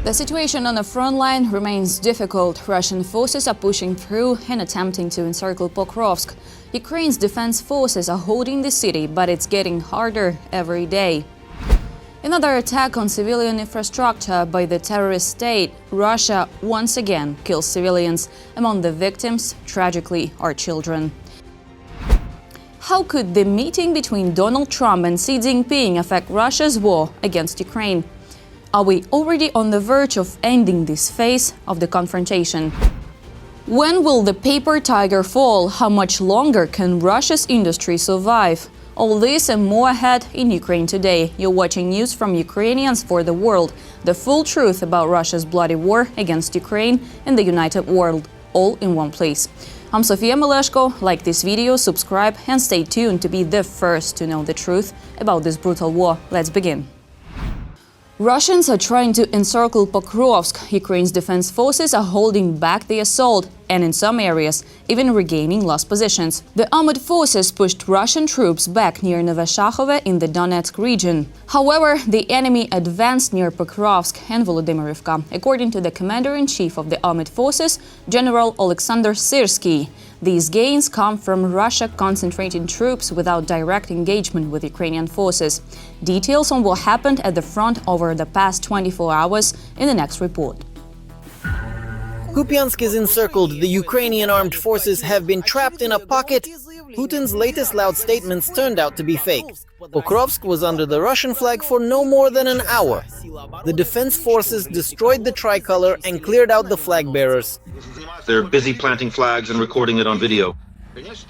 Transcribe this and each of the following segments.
The situation on the front line remains difficult. Russian forces are pushing through and attempting to encircle Pokrovsk. Ukraine's defense forces are holding the city, but it's getting harder every day. Another attack on civilian infrastructure by the terrorist state. Russia once again kills civilians. Among the victims, tragically, are children. How could the meeting between Donald Trump and Xi Jinping affect Russia's war against Ukraine? Are we already on the verge of ending this phase of the confrontation? When will the paper tiger fall? How much longer can Russia's industry survive? All this and more ahead in Ukraine today. You're watching news from Ukrainians for the world. The full truth about Russia's bloody war against Ukraine and the united world, all in one place. I'm Sofia Meleshko. Like this video, subscribe and stay tuned to be the first to know the truth about this brutal war. Let's begin. Russians are trying to encircle Pokrovsk. Ukraine's defense forces are holding back the assault and in some areas even regaining lost positions. The armed forces pushed Russian troops back near Novoshakhove in the Donetsk region. However, the enemy advanced near Pokrovsk and Volodymyrivka, according to the commander-in-chief of the armed forces, General Alexander Syrsky. These gains come from Russia concentrating troops without direct engagement with Ukrainian forces. Details on what happened at the front over the past 24 hours in the next report. Kupiansk is encircled. The Ukrainian armed forces have been trapped in a pocket. Putin's latest loud statements turned out to be fake. Pokrovsk was under the Russian flag for no more than an hour. The defense forces destroyed the tricolor and cleared out the flag bearers. They're busy planting flags and recording it on video.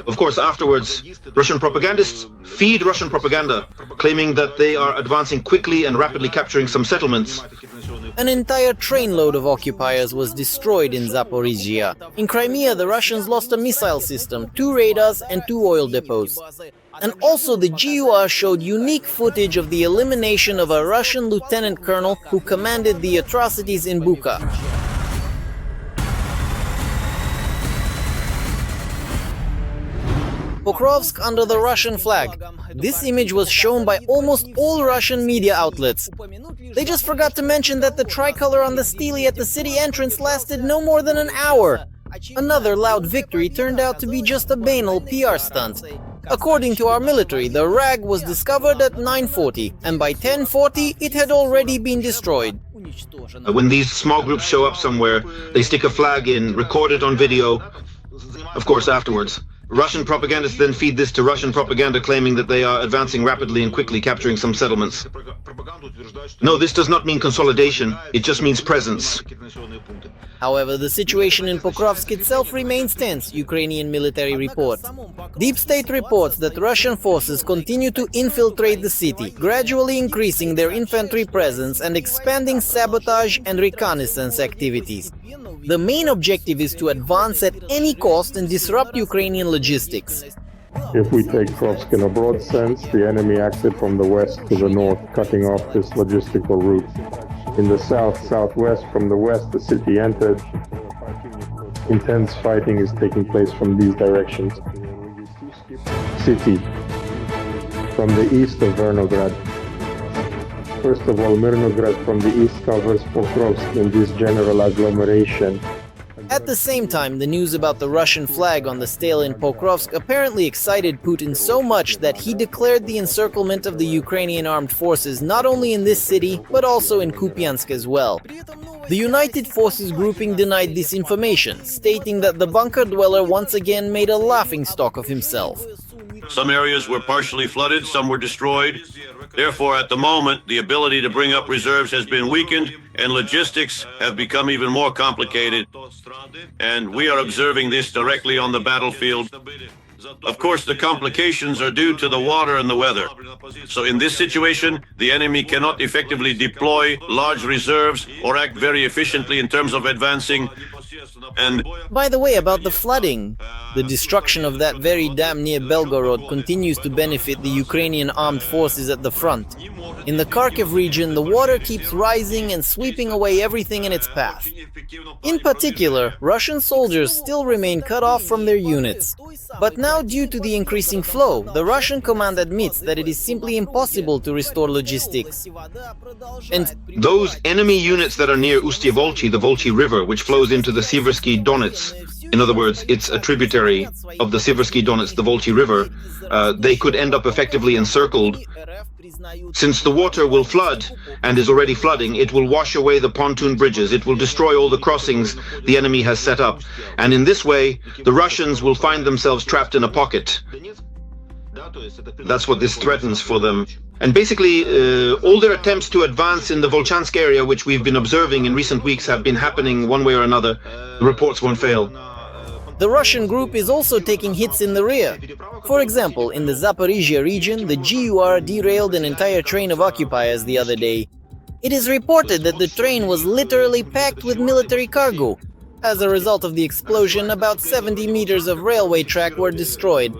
Of course, afterwards, Russian propagandists feed Russian propaganda, claiming that they are advancing quickly and rapidly capturing some settlements. An entire trainload of occupiers was destroyed in Zaporizhia. In Crimea, the Russians lost a missile system, 2 radars and 2 oil depots. And also the GUR showed unique footage of the elimination of a Russian lieutenant colonel who commanded the atrocities in Bucha. Pokrovsk under the Russian flag. This image was shown by almost all Russian media outlets. They just forgot to mention that the tricolor on the stele at the city entrance lasted no more than an hour. Another loud victory turned out to be just a banal PR stunt. According to our military, the rag was discovered at 9:40, and by 10:40 it had already been destroyed. When these small groups show up somewhere, they stick a flag in, record it on video. Of course, afterwards, Russian propagandists then feed this to Russian propaganda, claiming that they are advancing rapidly and quickly capturing some settlements. No, this does not mean consolidation, it just means presence. However, the situation in Pokrovsk itself remains tense, Ukrainian military reports. Deep State reports that Russian forces continue to infiltrate the city, gradually increasing their infantry presence and expanding sabotage and reconnaissance activities. The main objective is to advance at any cost and disrupt Ukrainian logistics. If we take Pokrovsk in a broad sense, the enemy acted from the west to the north, cutting off this logistical route. In the south-southwest, from the west, the city entered. Intense fighting is taking place from these directions. City, from the east of Vernograd. First of all, Mirnograd from the east covers Pokrovsk in this general agglomeration. At the same time, the news about the Russian flag on the stele in Pokrovsk apparently excited Putin so much that he declared the encirclement of the Ukrainian armed forces not only in this city, but also in Kupiansk as well. The United Forces grouping denied this information, stating that the bunker dweller once again made a laughingstock of himself. Some areas were partially flooded, some were destroyed. Therefore, at the moment, the ability to bring up reserves has been weakened and logistics have become even more complicated. And we are observing this directly on the battlefield. Of course, the complications are due to the water and the weather. So in this situation, the enemy cannot effectively deploy large reserves or act very efficiently in terms of advancing. And By the way, about the flooding, the destruction of that very dam near Belgorod continues to benefit the Ukrainian armed forces at the front. In the Kharkiv region, the water keeps rising and sweeping away everything in its path. In particular, Russian soldiers still remain cut off from their units. But now, due to the increasing flow, the Russian command admits that it is simply impossible to restore logistics. And Those enemy units that are near Ustye-Volchi, the Volchi River, which flows into the Siversky Donets, in other words, it's a tributary of the Siversky Donets, the Volchi River, they could end up effectively encircled. Since the water will flood, and is already flooding, it will wash away the pontoon bridges, it will destroy all the crossings the enemy has set up. And in this way, the Russians will find themselves trapped in a pocket. That's what this threatens for them. And basically, all their attempts to advance in the Volchansk area, which we've been observing in recent weeks, have been happening one way or another. The reports won't fail. the Russian group is also taking hits in the rear. For example, in the Zaporizhia region, the GUR derailed an entire train of occupiers the other day. It is reported that the train was literally packed with military cargo. As a result of the explosion, about 70 meters of railway track were destroyed.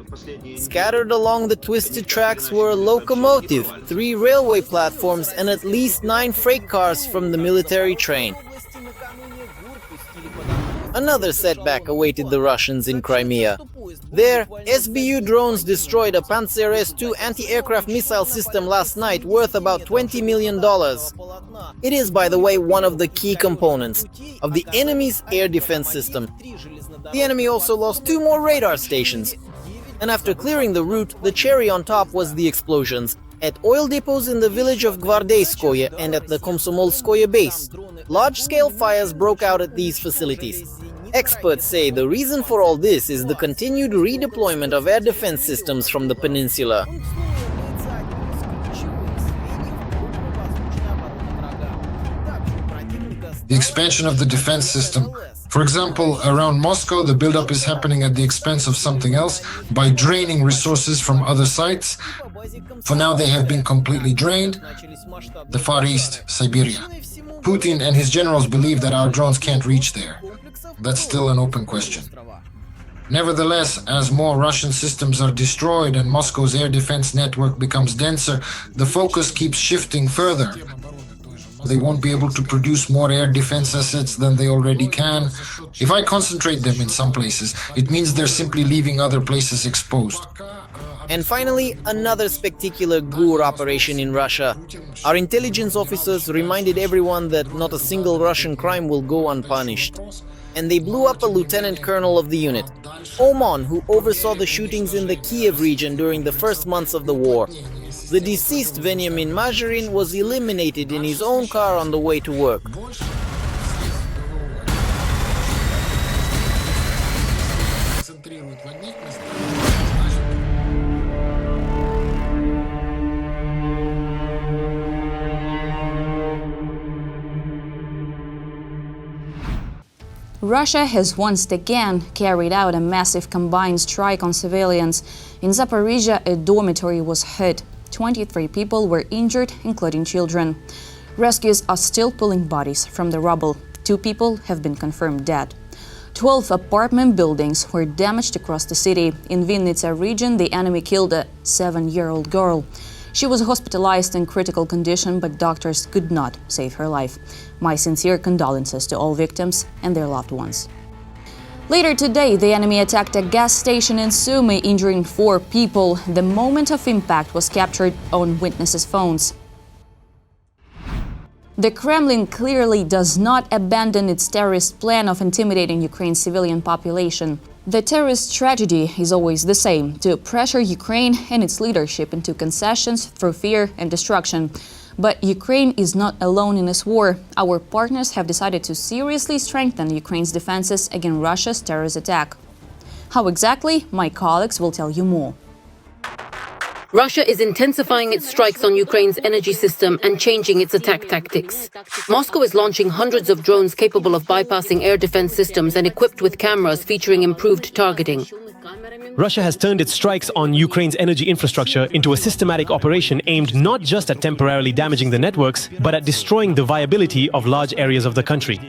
Scattered along the twisted tracks were a locomotive, 3 railway platforms, and at least 9 freight cars from the military train. Another setback awaited the Russians in Crimea. There, SBU drones destroyed a Panzer S-2 anti-aircraft missile system last night worth about $20 million. It is, by the way, one of the key components of the enemy's air defense system. The enemy also lost 2 more radar stations. And after clearing the route, the cherry on top was the explosions at oil depots in the village of Gvardeyskoye and at the Komsomolskoye base. Large-scale fires broke out at these facilities. Experts say the reason for all this is the continued redeployment of air defense systems from the peninsula. The expansion of the defense system. For example, around Moscow, the buildup is happening at the expense of something else by draining resources from other sites. For now, they have been completely drained. The Far East, Siberia. Putin and his generals believe that our drones can't reach there. That's still an open question. Nevertheless, as more Russian systems are destroyed and Moscow's air defense network becomes denser, the focus keeps shifting further. They won't be able to produce more air defense assets than they already can. If I concentrate them in some places, it means they're simply leaving other places exposed. And finally, another spectacular GUR operation in Russia. Our intelligence officers reminded everyone that not a single Russian crime will go unpunished. And they blew up a lieutenant colonel of the unit, Oman, who oversaw the shootings in the Kiev region during the first months of the war. The deceased Veniamin Mazurin was eliminated in his own car on the way to work. Russia has once again carried out a massive combined strike on civilians. In Zaporizhia, a dormitory was hit. 23 people were injured, including children. Rescues are still pulling bodies from the rubble. 2 people have been confirmed dead. 12 apartment buildings were damaged across the city. In Vinnytsia region, the enemy killed a 7-year-old girl. She was hospitalized in critical condition, but doctors could not save her life. My sincere condolences to all victims and their loved ones. Later today, the enemy attacked a gas station in Sumy, injuring 4 people. The moment of impact was captured on witnesses' phones. The Kremlin clearly does not abandon its terrorist plan of intimidating Ukraine's civilian population. The terrorist strategy is always the same: to pressure Ukraine and its leadership into concessions through fear and destruction. But Ukraine is not alone in this war. Our partners have decided to seriously strengthen Ukraine's defenses against Russia's terrorist attack. How exactly? My colleagues will tell you more. Russia is intensifying its strikes on Ukraine's energy system and changing its attack tactics. Moscow is launching hundreds of drones capable of bypassing air defense systems and equipped with cameras featuring improved targeting. Russia has turned its strikes on Ukraine's energy infrastructure into a systematic operation aimed not just at temporarily damaging the networks, but at destroying the viability of large areas of the country.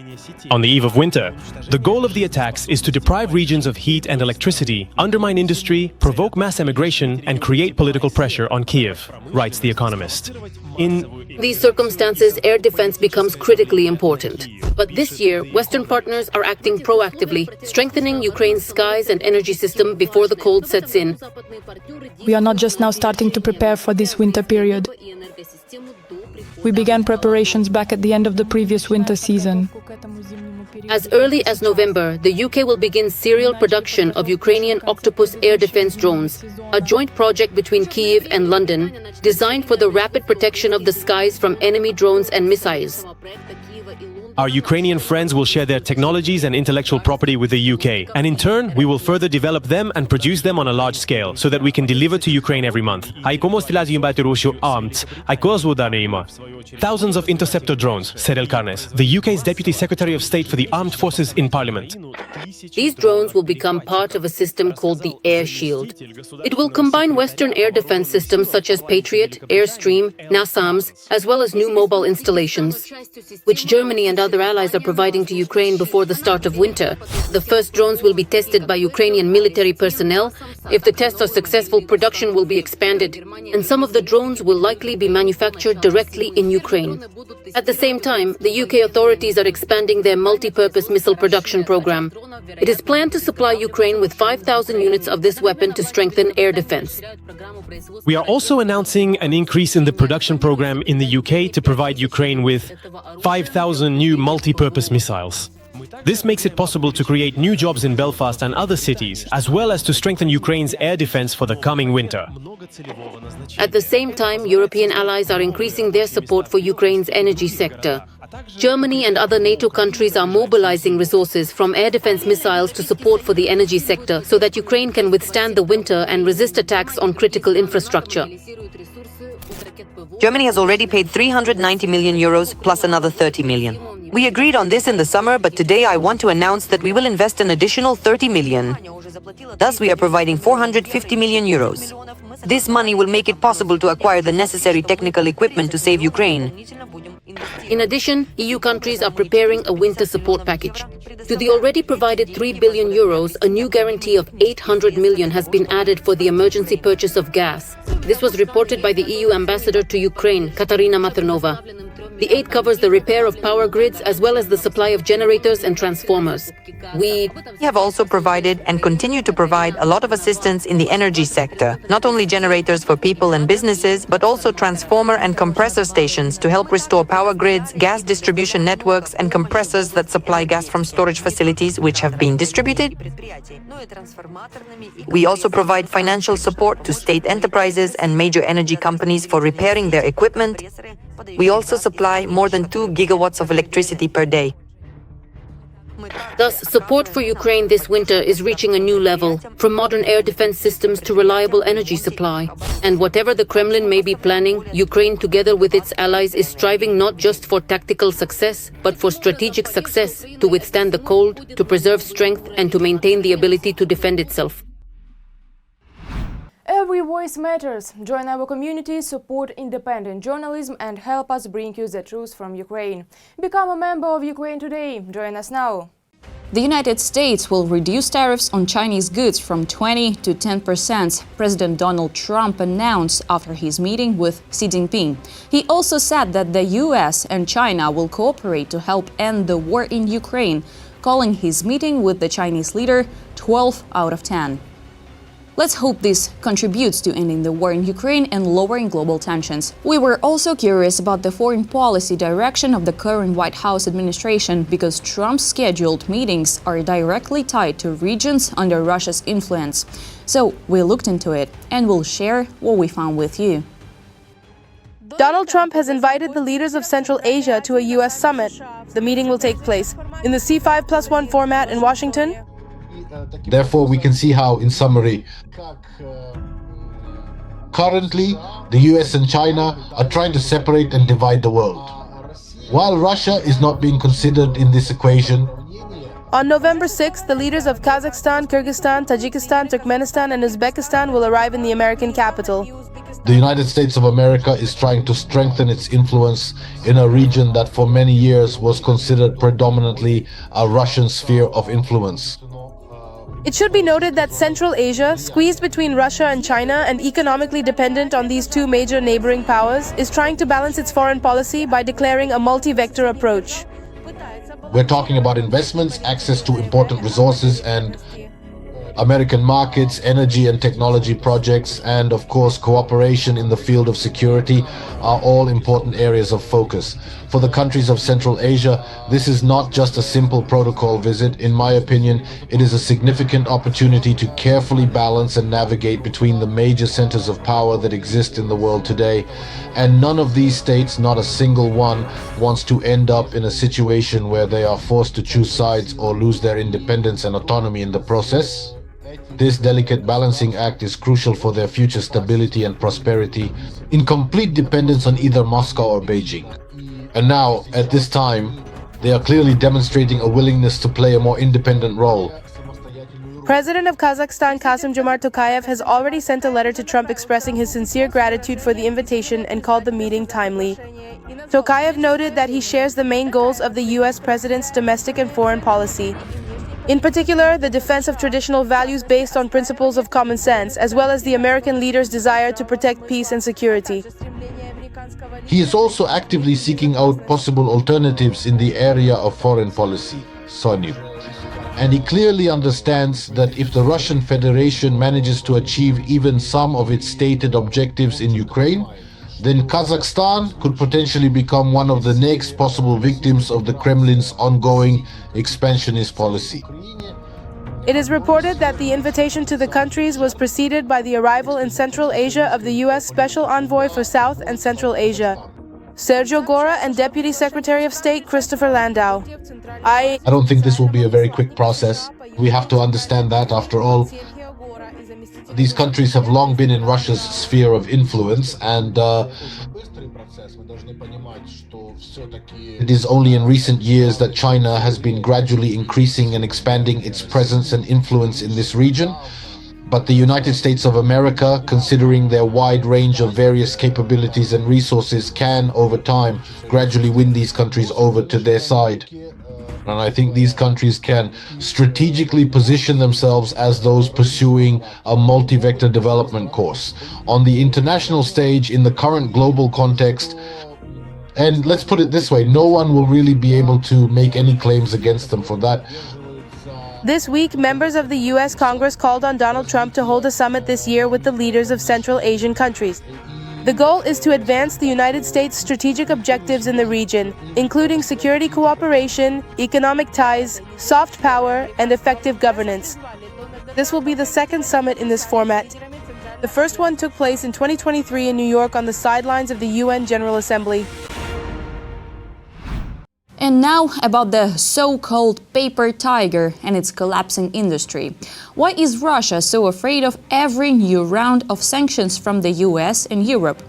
On the eve of winter, the goal of the attacks is to deprive regions of heat and electricity, undermine industry, provoke mass emigration, and create political pressure on Kiev, writes The Economist. In these circumstances, air defense becomes critically important. But this year, Western partners are acting proactively, strengthening Ukraine's skies and energy system before the cold sets in. We are not just now starting to prepare for this winter period. We began preparations back at the end of the previous winter season. As early as November, the UK will begin serial production of Ukrainian Octopus air defense drones, a joint project between Kyiv and London, designed for the rapid protection of the skies from enemy drones and missiles. Our Ukrainian friends will share their technologies and intellectual property with the UK, and in turn, we will further develop them and produce them on a large scale, so that we can deliver to Ukraine every month. Thousands of interceptor drones, said Elkarnes, the UK's Deputy Secretary of State for the Armed Forces in Parliament. These drones will become part of a system called the Air Shield. It will combine Western air defense systems such as Patriot, Airstream, NASAMS, as well as new mobile installations, which Germany and other allies are providing to Ukraine before the start of winter. The first drones will be tested by Ukrainian military personnel. If the tests are successful, production will be expanded, and some of the drones will likely be manufactured directly in Ukraine. At the same time, the UK authorities are expanding their multi-purpose missile production program. It is planned to supply Ukraine with 5,000 units of this weapon to strengthen air defense. We are also announcing an increase in the production program in the UK to provide Ukraine with 5,000 new multi-purpose missiles. This makes it possible to create new jobs in Belfast and other cities, as well as to strengthen Ukraine's air defense for the coming winter. At the same time, European allies are increasing their support for Ukraine's energy sector. Germany and other NATO countries are mobilizing resources from air defense missiles to support for the energy sector so that Ukraine can withstand the winter and resist attacks on critical infrastructure. Germany has already paid 390 million euros plus another 30 million. We agreed on this in the summer, but today I want to announce that we will invest an additional 30 million. Thus, we are providing 450 million euros. This money will make it possible to acquire the necessary technical equipment to save Ukraine. In addition, EU countries are preparing a winter support package. To the already provided 3 billion euros, a new guarantee of 800 million has been added for the emergency purchase of gas. This was reported by the EU ambassador to Ukraine, Katarina Maternova. The aid covers the repair of power grids as well as the supply of generators and transformers. We have also provided and continue to provide a lot of assistance in the energy sector, not only generators for people and businesses, but also transformer and compressor stations to help restore power grids, gas distribution networks, and compressors that supply gas from storage facilities which have been distributed. We also provide financial support to state enterprises and major energy companies for repairing their equipment. We also supply more than 2 gigawatts of electricity per day. Thus, support for Ukraine this winter is reaching a new level, from modern air defense systems to reliable energy supply. And whatever the Kremlin may be planning, Ukraine, together with its allies, is striving not just for tactical success, but for strategic success, to withstand the cold, to preserve strength, and to maintain the ability to defend itself. Every voice matters. Join our community, support independent journalism, and help us bring you the truth from Ukraine. Become a member of Ukraine today. Join us now. The United States will reduce tariffs on Chinese goods from 20 to 10%, President Donald Trump announced after his meeting with Xi Jinping. He also said that the US and China will cooperate to help end the war in Ukraine, calling his meeting with the Chinese leader 12 out of 10. Let's hope this contributes to ending the war in Ukraine and lowering global tensions. We were also curious about the foreign policy direction of the current White House administration because Trump's scheduled meetings are directly tied to regions under Russia's influence. So we looked into it and we'll share what we found with you. Donald Trump has invited the leaders of Central Asia to a U.S. summit. The meeting will take place in the C5+1 format in Washington. Therefore, we can see how, in summary, currently, the US and China are trying to separate and divide the world. While Russia is not being considered in this equation, On November 6th, the leaders of Kazakhstan, Kyrgyzstan, Tajikistan, Turkmenistan, and Uzbekistan will arrive in the American capital. The United States of America is trying to strengthen its influence in a region that for many years was considered predominantly a Russian sphere of influence. It should be noted that Central Asia, squeezed between Russia and China and economically dependent on these two major neighboring powers, is trying to balance its foreign policy by declaring a multi-vector approach. We're talking about investments, access to important resources and American markets, energy and technology projects, and of course cooperation in the field of security are all important areas of focus. For the countries of Central Asia, this is not just a simple protocol visit. In my opinion, it is a significant opportunity to carefully balance and navigate between the major centers of power that exist in the world today. And none of these states, not a single one, wants to end up in a situation where they are forced to choose sides or lose their independence and autonomy in the process. This delicate balancing act is crucial for their future stability and prosperity, in complete dependence on either Moscow or Beijing. And now, at this time, they are clearly demonstrating a willingness to play a more independent role. President of Kazakhstan, Kassym-Jomart Tokayev, has already sent a letter to Trump expressing his sincere gratitude for the invitation and called the meeting timely. Tokayev noted that he shares the main goals of the U.S. president's domestic and foreign policy. In particular, the defense of traditional values based on principles of common sense, as well as the American leaders' desire to protect peace and security. He is also actively seeking out possible alternatives in the area of foreign policy, SONIP. And he clearly understands that if the Russian Federation manages to achieve even some of its stated objectives in Ukraine, then Kazakhstan could potentially become one of the next possible victims of the Kremlin's ongoing expansionist policy. It is reported that the invitation to the countries was preceded by the arrival in Central Asia of the U.S. Special Envoy for South and Central Asia, Sergio Gora, and Deputy Secretary of State Christopher Landau. I don't think this will be a very quick process. We have to understand that, after all, these countries have long been in Russia's sphere of influence, and it is only in recent years that China has been gradually increasing and expanding its presence and influence in this region. But the United States of America, considering their wide range of various capabilities and resources, can, over time, gradually win these countries over to their side. And I think these countries can strategically position themselves as those pursuing a multi-vector development course. On the international stage, in the current global context, and let's put it this way, no one will really be able to make any claims against them for that. This week, members of the U.S. Congress called on Donald Trump to hold a summit this year with the leaders of Central Asian countries. The goal is to advance the United States' strategic objectives in the region, including security cooperation, economic ties, soft power, and effective governance. This will be the second summit in this format. The first one took place in 2023 in New York on the sidelines of the UN General Assembly. And now about the so-called paper tiger and its collapsing industry. Why is Russia so afraid of every new round of sanctions from the US and Europe?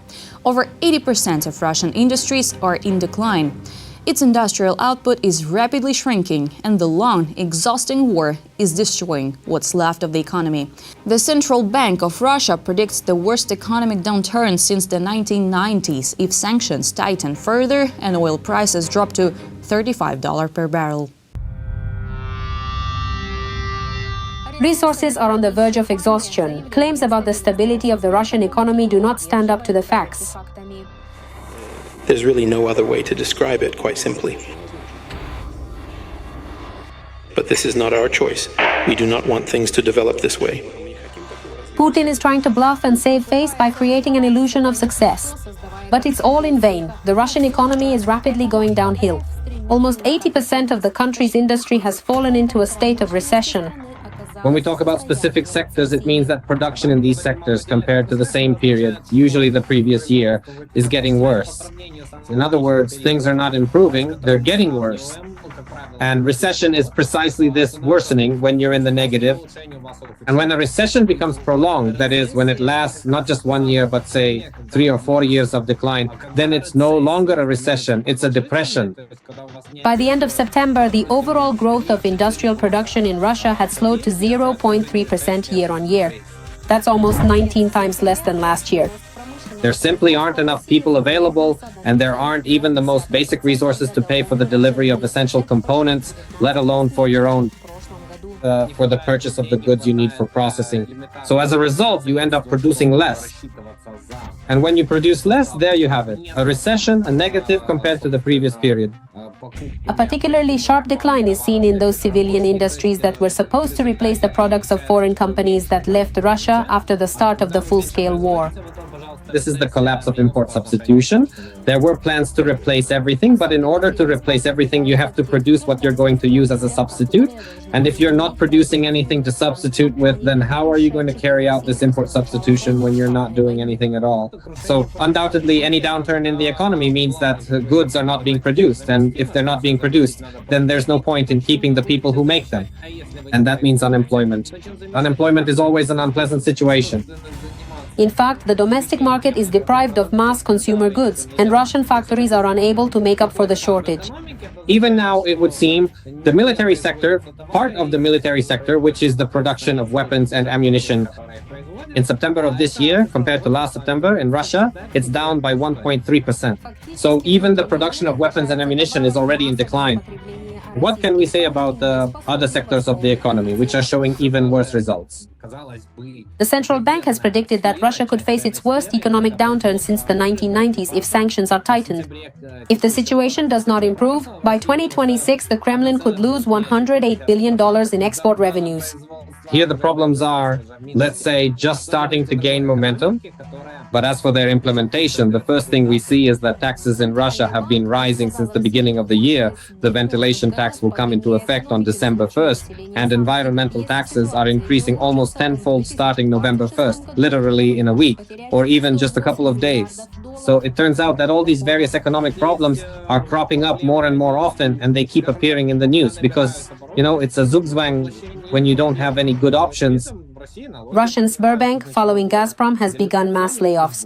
Over 80% of Russian industries are in decline. Its industrial output is rapidly shrinking, and the long, exhausting war is destroying what's left of the economy. The Central Bank of Russia predicts the worst economic downturn since the 1990s if sanctions tighten further and oil prices drop to $35 per barrel. Resources are on the verge of exhaustion. Claims about the stability of the Russian economy do not stand up to the facts. There's really no other way to describe it, quite simply. But this is not our choice. We do not want things to develop this way. Putin is trying to bluff and save face by creating an illusion of success. But it's all in vain. The Russian economy is rapidly going downhill. Almost 80% of the country's industry has fallen into a state of recession. When we talk about specific sectors, it means that production in these sectors compared to the same period, usually the previous year, is getting worse. In other words, things are not improving, they're getting worse. And recession is precisely this worsening when you're in the negative. And when a recession becomes prolonged, that is, when it lasts not just 1 year, but say 3 or 4 years of decline, then it's no longer a recession, it's a depression. By the end of September, the overall growth of industrial production in Russia had slowed to 0.3% year-on-year. That's almost 19 times less than last year. There simply aren't enough people available, and there aren't even the most basic resources to pay for the delivery of essential components, let alone for your own, for the purchase of the goods you need for processing. So as a result, you end up producing less. And when you produce less, there you have it. A recession, a negative compared to the previous period. A particularly sharp decline is seen in those civilian industries that were supposed to replace the products of foreign companies that left Russia after the start of the full-scale war. This is the collapse of import substitution. There were plans to replace everything, but in order to replace everything, you have to produce what you're going to use as a substitute. And if you're not producing anything to substitute with, then how are you going to carry out this import substitution when you're not doing anything at all? So undoubtedly, any downturn in the economy means that goods are not being produced. And if they're not being produced, then there's no point in keeping the people who make them. And that means unemployment. Unemployment is always an unpleasant situation. In fact, the domestic market is deprived of mass consumer goods, and Russian factories are unable to make up for the shortage. Even now, it would seem, the military sector, part of the military sector, which is the production of weapons and ammunition, in September of this year, compared to last September in Russia, it's down by 1.3%. So even the production of weapons and ammunition is already in decline. What can we say about the other sectors of the economy, which are showing even worse results? The central bank has predicted that Russia could face its worst economic downturn since the 1990s if sanctions are tightened. If the situation does not improve, by 2026 the Kremlin could lose $108 billion in export revenues. Here the problems are, let's say, just starting to gain momentum. But as for their implementation, the first thing we see is that taxes in Russia have been rising since the beginning of the year. The ventilation tax will come into effect on December 1st, and environmental taxes are increasing almost tenfold starting November 1st, literally in a week, or even just a couple of days. So it turns out that all these various economic problems are cropping up more and more often, and they keep appearing in the news because, you know, it's a zugzwang when you don't have any good options. Russian Sberbank, following Gazprom, has begun mass layoffs.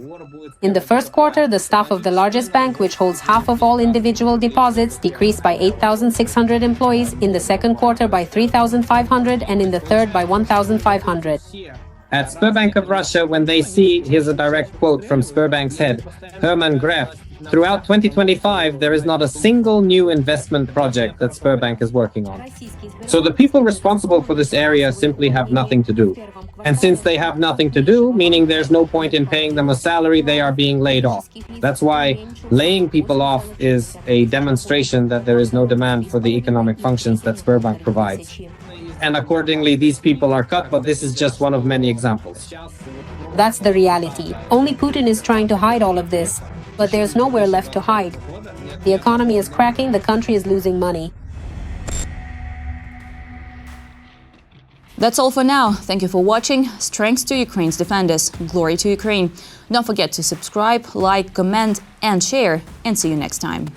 In the first quarter, the staff of the largest bank, which holds half of all individual deposits, decreased by 8,600 employees, in the second quarter by 3,500, and in the third by 1,500. At Sberbank of Russia, when they see, here's a direct quote from Sberbank's head, Herman Gref, throughout 2025, there is not a single new investment project that Sberbank is working on. So the people responsible for this area simply have nothing to do. And since they have nothing to do, meaning there's no point in paying them a salary, they are being laid off. That's why laying people off is a demonstration that there is no demand for the economic functions that Sberbank provides. And accordingly, these people are cut, but this is just one of many examples. That's the reality. Only Putin is trying to hide all of this, but there's nowhere left to hide. The economy is cracking, the country is losing money. That's all for now. Thank you for watching. Strength to Ukraine's defenders. Glory to Ukraine. Don't forget to subscribe, like, comment, and share. And see you next time.